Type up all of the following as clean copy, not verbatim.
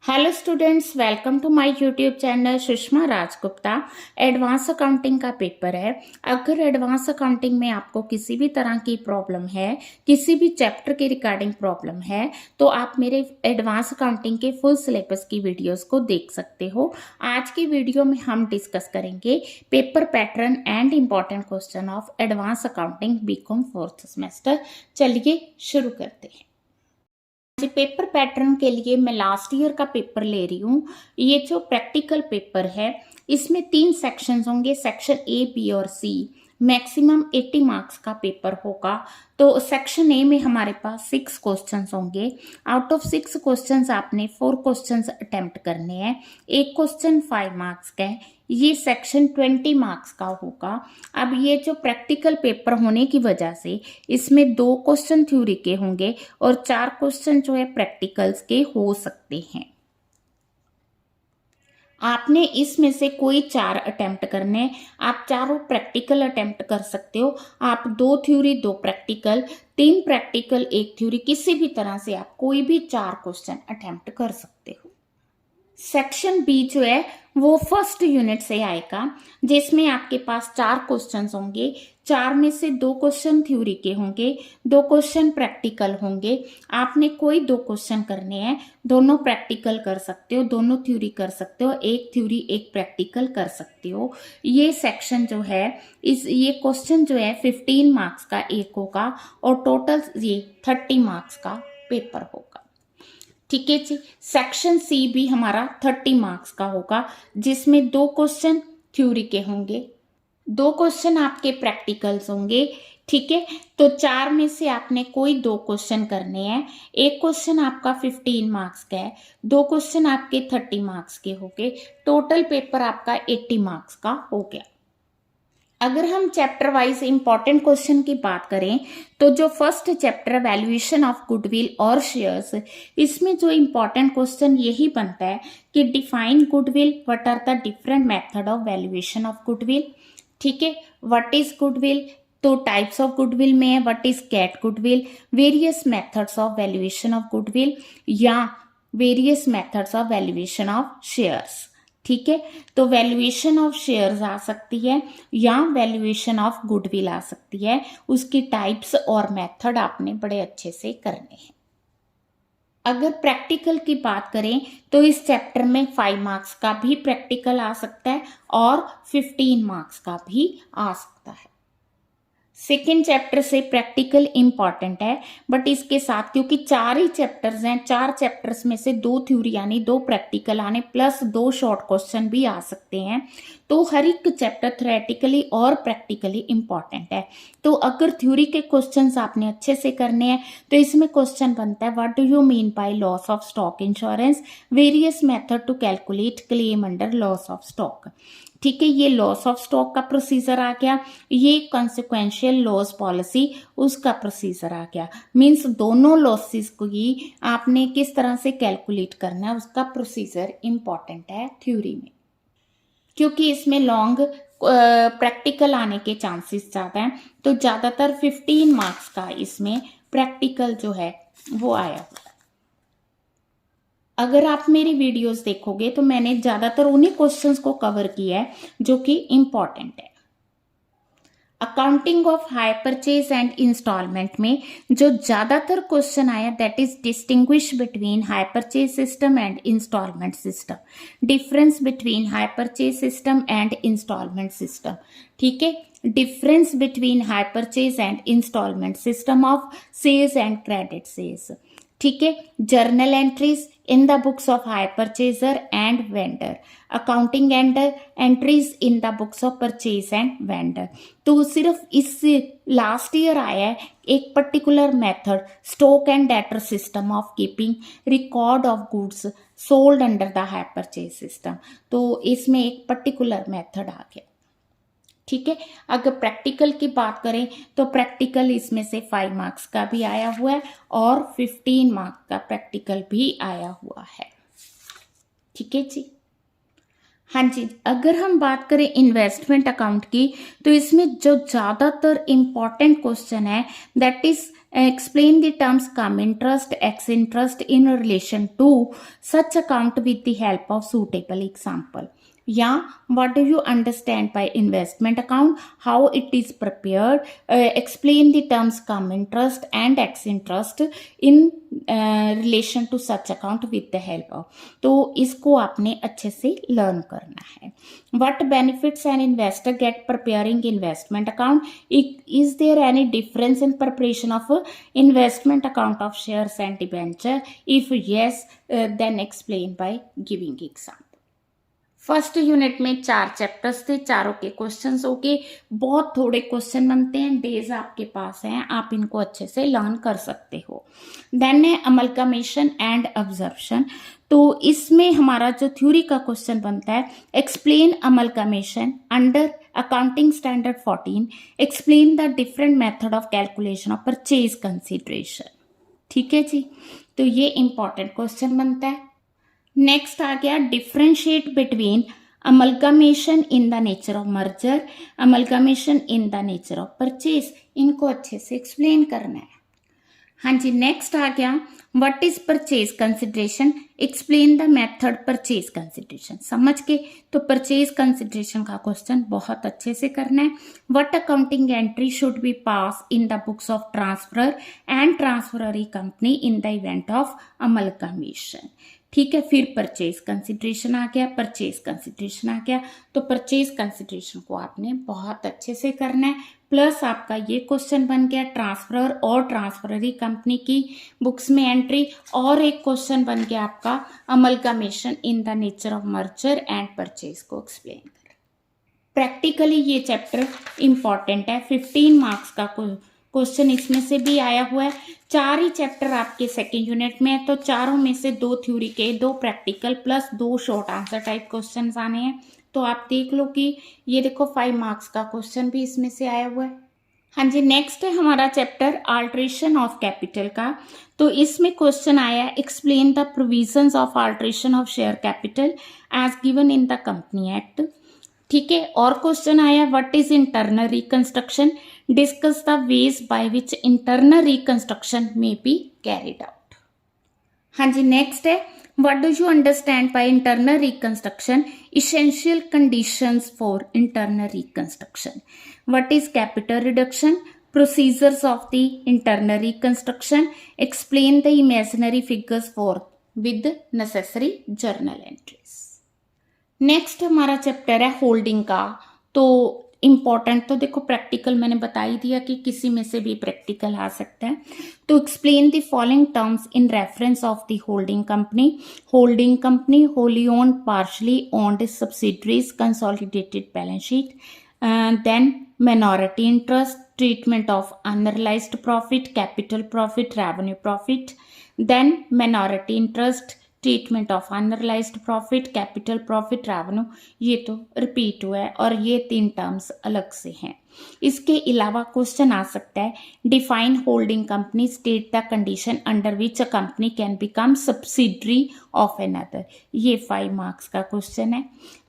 Hello students, welcome to my YouTube channel Sushma Rajgupta. Advance accounting का paper है। अगर advance accounting में आपको किसी भी तरह की प्रॉब्लम है, किसी भी चैप्टर के रिगार्डिंग प्रॉब्लम है, तो आप मेरे एडवांस अकाउंटिंग के फुल सिलेबस की वीडियोस को देख सकते हो। आज की वीडियो में हम डिस्कस करेंगे paper pattern and important question of advance accounting BCom 4th semester. चलिए शुरू करते हैं। पेपर पैटर्न के लिए मैं लास्ट ईयर का पेपर ले रही हूँ। ये जो प्रैक्टिकल पेपर है इसमें 3 सेक्शंस होंगे, सेक्शन ए, बी और सी। मैक्सिमम 80 मार्क्स का पेपर होगा। तो सेक्शन ए में हमारे पास 6 क्वेश्चंस होंगे। आउट ऑफ 6 क्वेश्चंस आपने 4 क्वेश्चंस अटेम्प्ट करने हैं। एक क्वेश्चन 5 मार्क्स का है। ये सेक्शन 20 मार्क्स का होगा। अब ये जो प्रैक्टिकल पेपर होने की वजह से इसमें 2 क्वेश्चन थ्योरी के होंगे और 4 क्वेश्चन जो है प्रैक्टिकल्स के हो सकते हैं। आपने इसमें से कोई 4 अटेम्प्ट करने, आप चारों प्रैक्टिकल अटेम्प्ट कर सकते हो। आप 2 थ्योरी 2 प्रैक्टिकल, 3 प्रैक्टिकल 1 थ्योरी, किसी भी तरह से आप कोई भी 4 क्वेश्चन अटेम्प्ट कर सकते हो। सेक्शन बी जो है वो फर्स्ट यूनिट से आएगा, जिसमें आपके पास 4 क्वेश्चंस होंगे। 4 में से 2 क्वेश्चन थ्योरी के होंगे, 2 क्वेश्चन प्रैक्टिकल होंगे। आपने कोई 2 क्वेश्चन करने हैं, दोनों प्रैक्टिकल कर सकते हो, दोनों थ्योरी कर सकते हो, एक थ्योरी एक प्रैक्टिकल कर सकते हो। ये सेक्शन जो है ये क्वेश्चन जो है 15 मार्क्स का एक होगा और टोटल ये 30 मार्क्स का पेपर होगा। ठीक है जी। सेक्शन सी भी हमारा 30 मार्क्स का होगा, जिसमें 2 क्वेश्चन थ्योरी के होंगे, 2 क्वेश्चन आपके प्रैक्टिकल्स होंगे। ठीक है, तो 4 में से आपने कोई 2 क्वेश्चन करने हैं। एक क्वेश्चन आपका 15 मार्क्स का है, 2 क्वेश्चन आपके 30 मार्क्स के होंगे। टोटल पेपर आपका 80 मार्क्स का हो गया। अगर हम चैप्टर वाइज इंपॉर्टेंट क्वेश्चन की बात करें तो जो first chapter valuation of goodwill और शेयर्स, इसमें जो इंपॉर्टेंट क्वेश्चन यही बनता है कि define goodwill, what are the different method of valuation of goodwill. ठीक है, व्हाट इज गुडविल, तो टाइप्स ऑफ गुडविल में है what is cat goodwill, various methods of valuation of goodwill या various methods of valuation of shares. ठीक है, तो valuation of shares आ सकती है या वैल्यूएशन ऑफ गुडविल आ सकती है। उसकी टाइप्स और मेथड आपने बड़े अच्छे से करने हैं। अगर प्रैक्टिकल की बात करें तो इस चैप्टर में 5 मार्क्स का भी प्रैक्टिकल आ सकता है और 15 मार्क्स का भी आ सकता है। सेकेंड चैप्टर से प्रैक्टिकल इंपॉर्टेंट है, बट इसके साथ क्योंकि 4 ही चैप्टर्स हैं, 4 चैप्टर्स में से 2 थ्योरी यानी 2 प्रैक्टिकल आने प्लस 2 शॉर्ट क्वेश्चन भी आ सकते हैं, तो हर एक चैप्टर थ्योरेटिकली और प्रैक्टिकली इंपॉर्टेंट है। तो अगर थ्योरी के क्वेश्चंस आपने अच्छे से करने हैं तो इसमें क्वेश्चन बनता है what do you mean by loss of stock insurance, various method to calculate claim under loss of stock. ठीक है, ये लॉस ऑफ स्टॉक का प्रोसीजर आ गया, ये कॉन्सिक्वेंशियल लॉस पॉलिसी उसका प्रोसीजर आ गया। मींस दोनों लॉसेस को ही आपने किस तरह से कैलकुलेट करना है उसका प्रोसीजर इंपॉर्टेंट है थ्योरी में, क्योंकि इसमें लॉन्ग प्रैक्टिकल आने के चांसेस ज़्यादा हैं। तो ज़्यादातर 15 मार्क्स का इसमें प्रैक्टिकल जो है वो आया हुआ है। अगर आप मेरी वीडियोस देखोगे तो मैंने ज़्यादातर उन्हीं क्वेश्चंस को कवर किया है जो कि इम्पॉर्टेंट है। Accounting of hire purchase and installment में जो ज़्यादातर क्वेश्चन आया that is distinguish between hire purchase system and installment system, difference between hire purchase system and installment system. ठीक है, difference between hire purchase and installment system of sales and credit sales. ठीक है, journal entries in the books of hire purchaser and vendor, accounting entries in the books of purchase and vendor. तो सिर्फ इस last year आया है एक particular method, stock and debtor system of keeping record of goods sold under the higher purchase system. तो इसमें एक particular method आ गया। ठीक है, अगर प्रैक्टिकल की बात करें तो प्रैक्टिकल इसमें से 5 मार्क्स का भी आया हुआ है और 15 मार्क्स का प्रैक्टिकल भी आया हुआ है। ठीक है जी। हाँ जी, अगर हम बात करें इन्वेस्टमेंट अकाउंट की तो इसमें जो ज़्यादातर इम्पॉर्टेंट क्वेश्चन है that is Explain the terms cum interest, ex interest in relation to such account with the help of suitable example. या what do you understand by investment account, how it is prepared, explain the terms cum interest and ex interest in relation to such account with the help of. तो इसको आपने अच्छे से learn करना है. What benefits an investor get preparing investment account? Is there any difference in preparation of investment account of shares and debenture? If yes, then explain by giving example. First unit में 4 chapters थे, चारों के questions हो गए. बहुत थोड़े question बनते हैं, डेज आपके पास हैं, आप इनको अच्छे से लर्न कर सकते हो. देन है अमलगमेशन एंड ऑब्जर्वेशन. तो इसमें हमारा जो थ्योरी का क्वेश्चन बनता है, explain amalgamation under accounting standard 14, explain the different method of calculation of purchase consideration. ठीक है जी, तो ये इंपॉर्टेंट क्वेश्चन बनता है. नेक्स्ट आ गया differentiate between amalgamation in the nature of merger, amalgamation in the nature of purchase. इनको अच्छे से एक्सप्लेन करना है. हाँ जी, नेक्स्ट आ गया what is purchase consideration, explain the method purchase consideration. समझ के तो परचेज कंसिडरेशन का क्वेश्चन बहुत अच्छे से करना है. What accounting entry should be pass in the books of transferor and transferee company in the event of amalgamation. ठीक है, फिर परचेज कंसिडरेशन आ गया, परचेज कंसिडरेशन आ गया. तो परचेज कंसिडरेशन को आपने बहुत अच्छे से करना है. प्लस आपका ये क्वेश्चन बन गया ट्रांसफरर और ट्रांसफररी कंपनी की बुक्स में एंट्री, और एक क्वेश्चन बन गया आपका amalgamation in the nature of merger and purchase को एक्सप्लेन कर. प्रैक्टिकली ये चैप्टर इंपॉर्टेंट है, 15 मार्क्स का क्वेश्चन इसमें से भी आया हुआ है. 4 ही चैप्टर आपके सेकेंड यूनिट में है, तो चारों में से 2 थ्योरी के, 2 practical plus 2 short answer type question आने हैं. तो आप देख लो कि ये देखो 5 मार्क्स का क्वेश्चन भी इसमें से आया हुआ है. हाँ जी, नेक्स्ट है हमारा चैप्टर अल्ट्रेशन ऑफ कैपिटल का. तो इसमें क्वेश्चन आया explain the provisions of alteration of share capital as given in the company act. ठीक है, और क्वेश्चन आया what is internal reconstruction, discuss the ways by which internal reconstruction may be carried out. हाँ जी, next है what do you understand by internal reconstruction, essential conditions for internal reconstruction. What is capital reduction, procedures of the internal reconstruction, explain the imaginary figures for with necessary journal entries. Next हमारा chapter है holding का. तो important तो देखो practical मैंने बता ही दिया कि किसी में से भी प्रैक्टिकल आ सकता है. तो explain the following terms in reference of the holding company. Holding company, wholly owned, partially owned subsidiaries, consolidated balance sheet. Then minority interest, treatment of unrealized profit, capital profit, revenue profit. Then minority interest, treatment of unrealised profit, capital profit, revenue. ये तो repeat हुआ है और ये 3 terms अलग से हैं. इसके अलावा क्वेश्चन आ सकता है define holding company, state the condition under which a company can become subsidiary of another. ये 5 मार्क्स का क्वेश्चन है.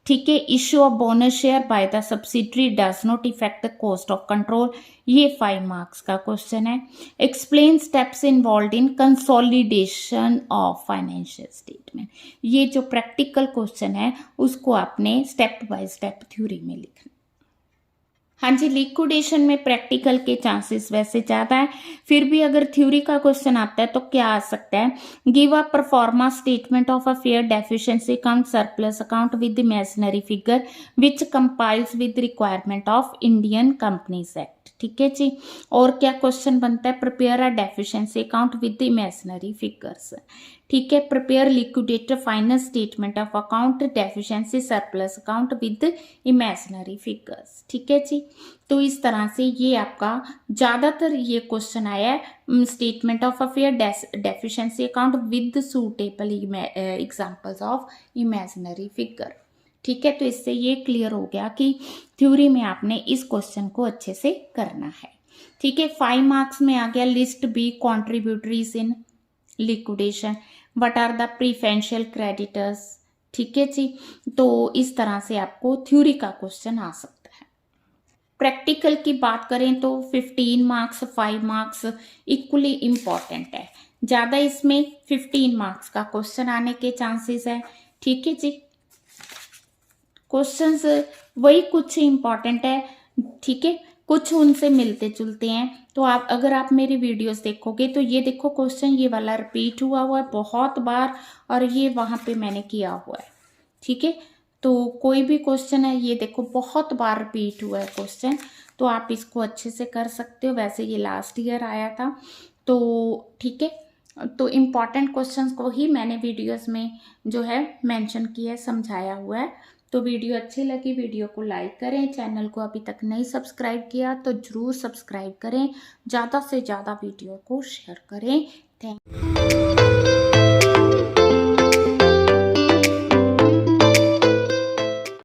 ठीक है, issue of bonus share by the subsidiary does not effect the cost of control. ये 5 marks का question है. Explain steps involve in consolidation of financial statement. ये जो प्रैक्टिकल क्वेश्चन है उसको आपने स्टेप बाय स्टेप थ्योरी में लिखना. हाँ जी, लिक्विडेशन में प्रैक्टिकल के चांसेस वैसे ज़्यादा है, फिर भी अगर थ्योरी का क्वेश्चन आता है तो क्या आ सकता है, give a pro forma statement of a fair deficiency account, surplus account with imaginary figure which compiles with requirement of Indian companies act. ठीक है जी. और क्या क्वेश्चन बनता है, prepare a deficiency account with imaginary figures. ठीक है, prepare liquidator final statement of account, deficiency surplus account with imaginary figures. ठीक है जी. तो इस तरह से ये आपका ज़्यादातर ये क्वेश्चन आया है statement of affair, deficiency account with suitable examples of imaginary figure. ठीक है, तो इससे ये क्लियर हो गया कि थ्योरी में आपने इस क्वेश्चन को अच्छे से करना है. ठीक है, 5 मार्क्स में आ गया list B contributories in liquidation, what are the preferential creditors. ठीक है जी. तो इस तरह से आपको थ्योरी का क्वेश्चन आ सकता है. प्रैक्टिकल की बात करें तो 15 मार्क्स 5 मार्क्स इक्वली इम्पॉर्टेंट है, ज़्यादा इसमें 15 मार्क्स का क्वेश्चन आने के चांसेस है। ठीक है जी, क्वेश्चंस वही कुछ इम्पॉर्टेंट है, ठीक है, कुछ उनसे मिलते जुलते हैं। तो आप अगर आप मेरी वीडियोस देखोगे तो ये देखो क्वेश्चन ये वाला रिपीट हुआ हुआ है बहुत बार, और ये वहाँ पे मैंने किया हुआ है। ठीक है, तो कोई भी क्वेश्चन है ये देखो बहुत बार रिपीट हुआ है क्वेश्चन, तो आप इसको अच्छे से कर सकते हो। वैसे ये लास्ट ईयर आया था, तो ठीक है, तो इम्पॉर्टेंट क्वेश्चंस को ही मैंने वीडियोस में जो है मेंशन किया है, समझाया हुआ है। तो वीडियो अच्छी लगी वीडियो को लाइक करें, चैनल को अभी तक नहीं सब्सक्राइब किया तो ज़रूर सब्सक्राइब करें, ज़्यादा से ज़्यादा वीडियो को शेयर करें। थैंक